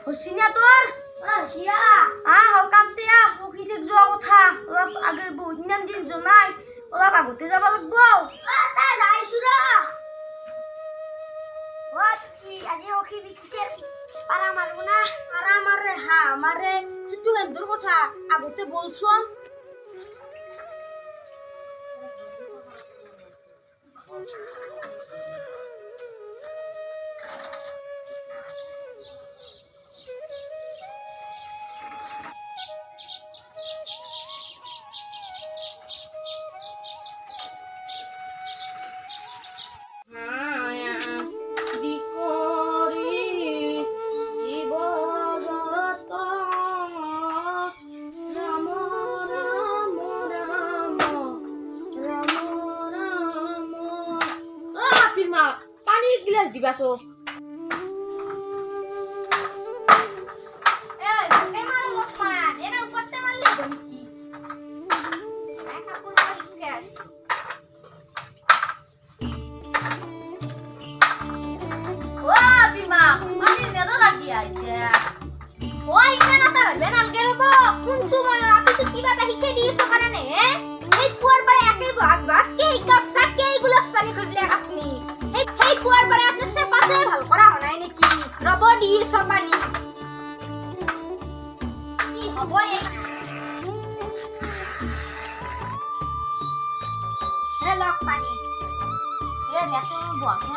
হচিনা তোৰ হচিৰা সকামতে সখী ঠিক যোৱা কথা অলপ আগে বহুত দিন জনাই অলপ আগতে যাব লাগিব তাই যাইছো ৰ আজি সখী বিকিতে পাৰা মাৰো না পাৰা মাৰে হা মাৰে সেইটো হেন্দৰ কথা আগতে বলছোন দিবাছো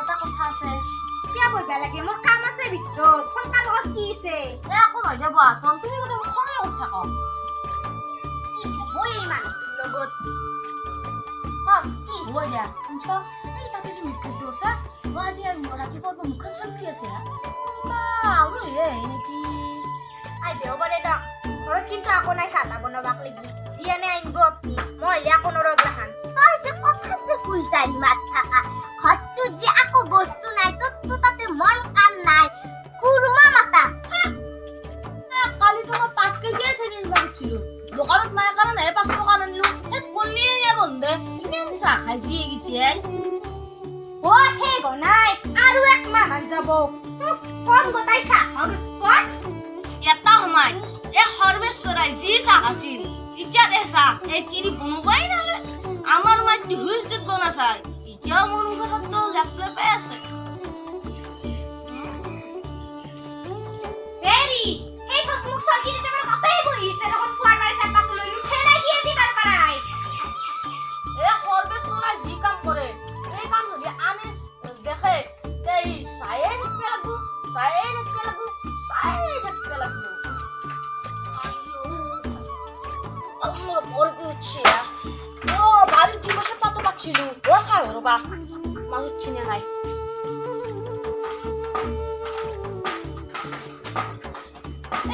এটা কথা আছে কিয় বইবা লাগে মোৰ কাম আছে ভিতৰত সোনকাল লগত কি আছে একো নহয় যাব আসন তুমি কথা খঙে উঠ থাক কি হ'ব এই মানুহটোৰ লগত কি হ'ব দিয়া শুনছ এই তাতে যে মৃত্যু আছে আজি ৰাতিপুৱাৰ পৰা মুখখন চালকি আছে আউৰি হে নেকি আই দেওবাৰে দক ঘৰত কিন্তু আকো নাই চাহ বনাবাক লাগি জিয়ানে আনিব আপনি মই একো নৰগ্ৰহান তই যে কথাতে ফুল জানি মাত থাকা হস্তু যে আকো বস্তু নাই তো তাতে মন কাম নাই কুরমা মাতা কালি তো 5 কেজি চেনি আনবা গেছিল দোকানত নাই কাৰণে 5 টকা আনলো এ কলি নে বন্ধে ইমান চাহ খাই জিয়ে গিছে ও হে গনাই আৰু এক মাহ মান যাব কোন গতাই চাহ কোন এটা সময় এ সৰ্বেশ্বৰাই জি চাহ আছিল ইচ্ছা দে চাহ এ চিনি বনবাই নালে আমার মাটি হুইজত বনা চাই ইচ্ছা মন ঘৰত তো লাগলে পাই আছে হেৰি এই তো মুখ সকি দিতে আমাৰ কথাই বহিছে এখন পুৱাৰ বাৰে চাপা তুলি উঠে নাই কি আজি তাৰ পাৰাই এ সৰ্বেশ্বৰাই জি কাম কৰে এই কাম যদি আনিস দেখে এই চায়ে থাকতে লাগবো চায়ে থাকতে লাগবো চায়ে থাকতে লাগবো আল্লাহ বড় উঠছে ও বাড়ির জীবসে পাতো পাচ্ছিল ও সায় রবা মানুষ চিনে নাই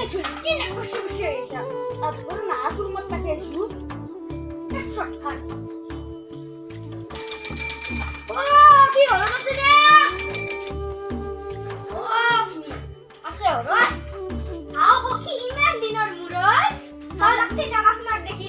এই শুন কি না বসে বসে এটা আর বড় না আর মত পাতে শুন এক শর্টকাট ও কি হলো না রে ও আপনি আছে ওরা আও বকি ইমান দিনের মুরই ভাল লাগছে না আপনার দেখি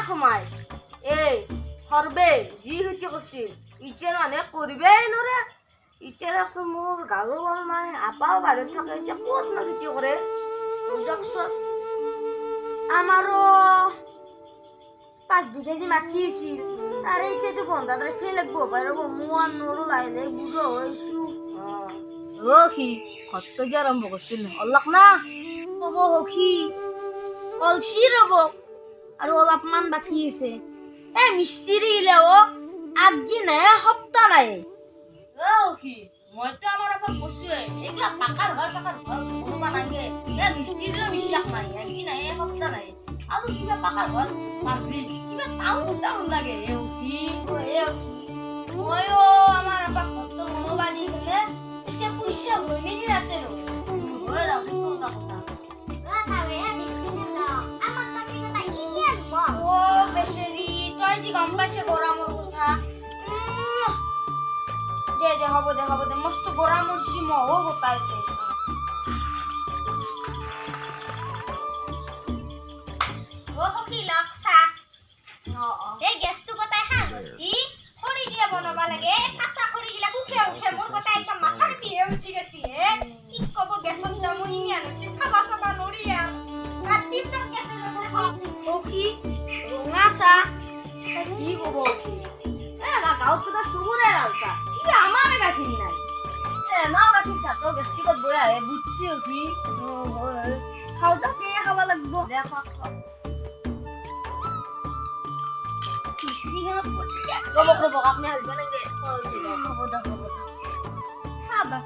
সময় এই হরবে জি হচ্ছে কছিল ইচ্ছের মানে করবেই নরে ইচ্ছের আছে মোর গালো বল নাই আপাও বাইরে থাকে ইচ্ছা কত না কিছু করে দেখছন আমারও 5 বিঘা যে মাটি আছিল তার ইচ্ছে তো বন্ধা ধরে ফেলে লাগবো বাইরে মুয়ান নরু লাইলে বুঝো হইছু ও কি কত যে আরম্ভ করছিল আল্লাহ না কব হকি কলসি ৰ'ব আৰু অলপমান বাকী আছে এই মিস্ত্ৰী গিলা আগজি নাই সপ্তাহ নাই কি মইতো আমাৰ আপাক কৈছোৱে এইগিলা পাকাৰ ঘৰ কোনোবা নাগে এই মিস্ত্ৰীৰো বিশ্বাস নাই একদিন নাই সপ্তাহ নাই আৰু কিবা পাকাৰ ঘৰ বান্ধলি কিবা টাউন লাগে মইও আমাৰ আপাক ঘৰটো কোনোবা দি গ'লে এতিয়া পইচা হৈ মেলি ৰাতে হৈ ৰাখি কথা বেচেৰি তই যি গম পাইছে গৰমৰ কথা দে হ'ব দে মস্ত গৰমৰ চিমহ গোটাইতে সখী লগছা এই গেছটো গোটাই হাঁহি খৰি দিয়ে বনাব লাগে কাঁচা খৰি গিলা সুখে মোৰ গোটাই এতিয়া মাথাৰ বিহে উঠি গৈছি হে কি কব গেছত যাম ইমান হৈছে খাবা চাবা নৰি আৰু ৰাতিৰ তো গেছে সখী ৰঙা চাহ কি কব গাঁৱত কথা চুবুৰে লালচা কি আমাৰ গাখীৰ নাই নাও গাখীৰ চাহ তোৰ গেষ্টিকত বৈ আহে বুজছি সখী খাওঁতে কি খাব লাগিব দে ৰ'ব আপুনি হালিব নাগে হ'ব দে খাবা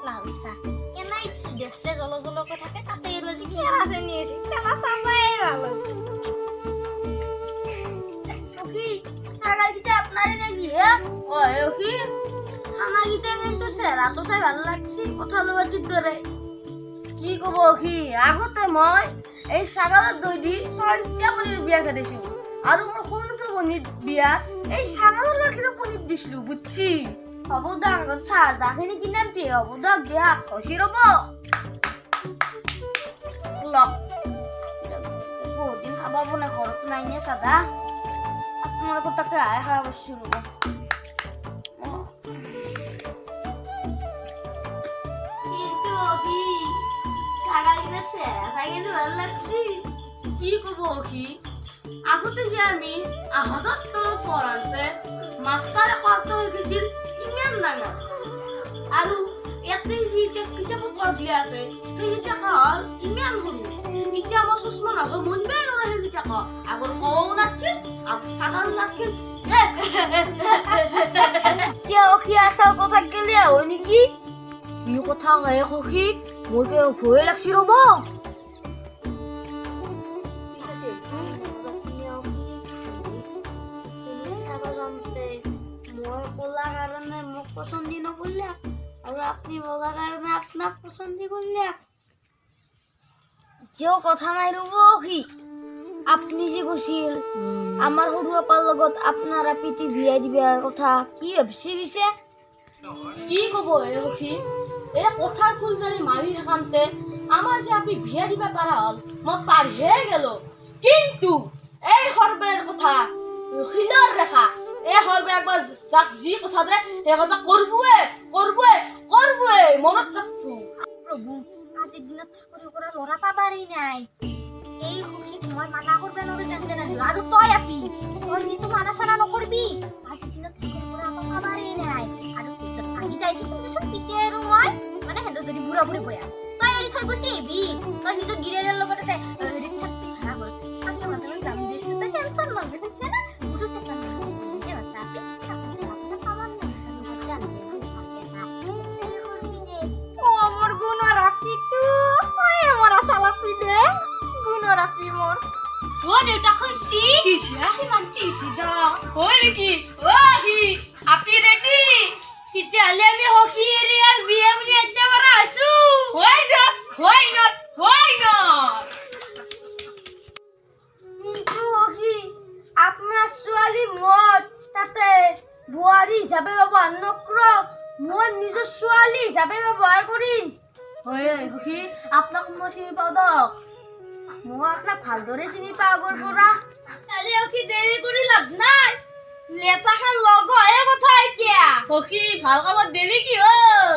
লালচা কেনাই গেছে জলকৈ থাকে তাতে ৰজি কেৰা চেনি আছে কেলা চাবাই ভাল সখী ছাগালকেইটা আপনারই নাকি হে সখী খানাকেইটা কিন্তু চেহারাটো চাই ভাল লাগছে কথা লবাটির দৰে কি কব সখী আগতে মই এই ছাগালৰ দৈ দি 6টা পনীৰ বিয়া খেদিছো আৰু মোৰ সৰুটো পনীৰ বিয়া এই ছাগালৰ গাখীৰৰ পনীৰ দিছিলো বুঝছি হ'ব দা আগত চাহ দাখিনি কিনাম পি হ'ব দা বিয়া খসি ৰব বহুত দিন খাবা বনাই ঘৰত নাই নে চাদা তোমালোকৰ তাকে আহে খাব পাইছো কি কব সখী আগতে যে আমি আহতত পঢ়াওঁতে মাষ্টাৰে কওঁতে হৈ গৈছিল ইমান ডাঙৰ আৰু ইয়াতে যি কিতাপত পঢ়ি আছে সেই কিতাপ হ'ল ইমান সৰু এতিয়া আমাৰ চশমা নহ'ব মনবাই নৰয় সেই কিতাপ আগৰ কওঁ নাছিল আৰু চাগাল নাছিল সখী আচল কথা গেলে হয় নেকি কি কথা হয় সখী মোৰ ভয়ে লাগছি ৰ'ব মই কলা কাৰণে মোক পচন্দ নকৰিলে আৰু আপুনি বগা কাৰণে আপোনাক পচন্দ কৰিলে যেও কথা নাই ৰ'ব সখী আপুনি যে কৈছিল আমাৰ সৰু আপাৰ লগত আপোনাৰ আপিটি বিয়া দিবাৰ কথা কি ভাবিছে পিছে কি কব সখী এই কথাৰ ফুলজাৰি মাৰি থাকান্তে আমাৰ যে আপি বিয়া দিবা পাৰা হল মই পাৰিহে গেল কিন্তু এই সৰ্বেৰ কথা শিলৰ ৰেখা এই সৰ্বে একবাৰ যাক যি কথা দে সেই কথা কৰবয়ে মনত ৰাখবো প্ৰভু আজিৰ দিনত চাকৰি কৰা ল'ৰা পাবাৰেই নাই এই সুখীক মই মানা কৰবা নৰো জানতে নাহিলো আৰু তই আপি তই কিন্তু মানা চানা নকৰবি আজিৰ দিনত চাকৰি কৰা পাবাৰেই নাই আৰু পিছত ভাগি যাই পিছত পিকে আৰু মই মানে হেঁতো যদি বুঢ়া বুঢ়ী বয়া তই এৰি থৈ গুচি আহিবি তই নিজৰ গিৰিয়েৰৰ লগত আছে হেৰিত থাকবি ভাড়া ঘৰ থাকলে মাত্ৰ যাম দিছো তই টেনচন নলবি শুনছে না বুঢ়ো টেকা নহয় বাচ্চা আপি আমার গুণর আপি তো আমার আসালা পিদে গুণর আপি মোর ও দেউতা খুলছি কিসা কিমান চিছি দ হয় নেকি হি আপি রেডি কিচালে আমি হকি এরিয়াল বিয়ে মুনি আজকে বারা আসু হয় না কিন্তু হকি আপনার ছোৱালী মত তাতে বুৱাৰী হিচাপে ব্যৱহাৰ নকৰক মই নিজৰ ছোৱালী হিচাপে ব্যৱহাৰ কৰিম হয় সখী আপোনাক মই চিনি পাওঁ দক মই আপোনাক ভালদৰে চিনি পাওঁ আগৰ পৰা কালি হকি দেৰি কৰি লাভ নাই লেটাখান লগ হয়ে কথা এতিয়া সখী ভাল কামত দেৰি কি হ'ল